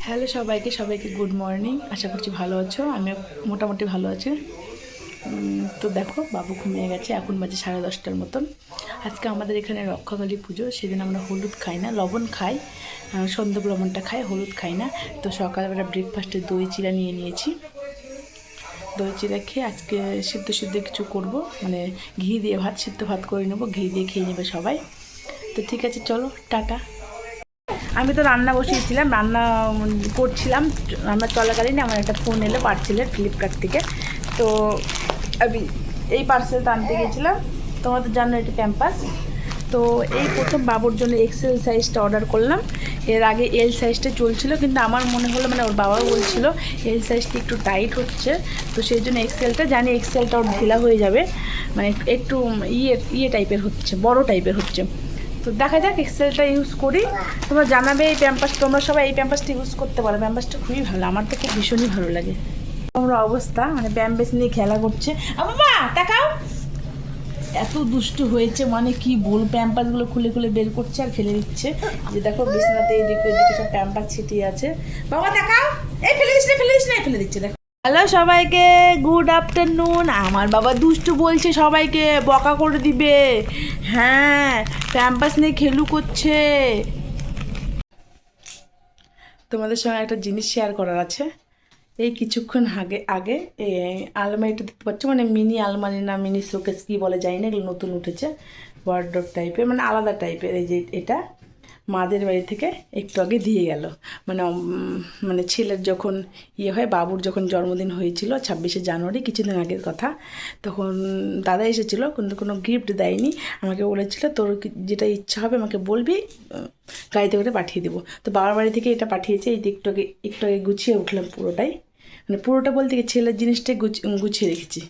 Hello সবাইকে সবাইকে good morning. আশা করছি ভালো আছো, আমিও মোটামুটি ভালো আছি। তো দেখো বাবু ঘুমিয়ে গেছে, এখন বাজে 10:30টার মতন। আজকে আমাদের এখানে রক্ষাকালী পুজো, সেদিন আমরা হলুদ খাই না, লবণ খাই, সন্দক লবণটা খাই, হলুদ খাই না। তো সকালবেলা ব্রেকফাস্টে দই চিড়া নিয়ে নিয়েছি। দই চিড়া খেয়ে আজকে সিদ্ধ সিদ্ধ কিছু করব, মানে ঘি দিয়ে ভাত, সিদ্ধ ভাত করে নেবো, ঘি দিয়ে খেয়ে নেবে সবাই। তো ঠিক আছে, চলো টাটা। আমি তো রান্না বসিয়েছিলাম, রান্না করছিলাম, রান্না চলাকালীন আমার একটা ফোন এলো পার্সেলের, ফ্লিপকার্ট থেকে। তো আমি এই পার্সেলটা আনতে গেছিলাম। তোমরা তো জানো এটা প্যাম্পাস। তো এই প্রথম বাবুর জন্য এক্সেল সাইজটা অর্ডার করলাম। এর আগে এল সাইজটা চলছিল, কিন্তু আমার মনে হলো, মানে ওর বাবাও বলছিল এল সাইজটা একটু টাইট হচ্ছে, তো সেই জন্য এক্সেলটা, জানি এক্সেলটা ওর ঢিলা হয়ে যাবে, মানে একটু ইয়ে টাইপের হচ্ছে, বড় টাইপের হচ্ছে। তো দেখা যাক, এক্সেলটা ইউজ করি। তোমরা জানাবে এই প্যাম্পাস, তোমরা সবাই এই প্যাম্পাসটা ইউজ করতে পারো, প্যাম্পাসটা খুবই ভালো, আমার তো খুব ভীষণই ভালো লাগে। তোমরা অবস্থা, মানে প্যাম্পাস নিয়ে খেলা করছে। বাবা তাকাও, এত দুষ্টু হয়েছে, মানে কি বল, প্যাম্পাসগুলো খুলে খুলে বের করছে আর ফেলে দিচ্ছে। যে দেখো বিছনাতে এদিকে ওদিকে সব প্যাম্পাস ছিটিয়ে আছে। বাবা তাকাও, এই ফেলে দিস না, ফেলে দিস না, ফেলে দিচ্ছে দেখো। হ্যালো সবাইকে, গুড আফটারনুন। আমার বাবা দুষ্টু বলছে, সবাইকে বকা করে দিবে। হ্যাঁ, প্যাম্পাস নিয়ে খেলু করছে। তোমাদের সঙ্গে একটা জিনিস শেয়ার করার আছে। এই কিছুক্ষণ আগে আগে আলমারিটা দেখতে পাচ্ছ, মানে মিনি আলমারি না মিনি শোকেস কী বলে জানি না, এগুলো নতুন উঠেছে, ওয়ার্ডরোব টাইপের, মানে আলাদা টাইপের। এই যে এটা মাদের বাড়ি থেকে একটু আগে দিয়ে গেল, মানে মানে ছেলের যখন ইয়ে হয়, বাবুর যখন জন্মদিন হয়েছিল 26শে জানুয়ারি, কিছুদিন আগের কথা। তখন দাদা এসেছিল, কিন্তু কোনো গিফট দেয়নি। আমাকে বলেছিল তোর যেটা ইচ্ছা হবে আমাকে বলবি, গাড়িতে করে পাঠিয়ে দেবো। তো বাবার বাড়ি থেকে এটা পাঠিয়েছে। এই যে একটু আগে গুছিয়ে উঠলাম পুরোটাই, মানে পুরোটা বলতে কি ছেলের জিনিসটাই গুছিয়ে রেখেছি।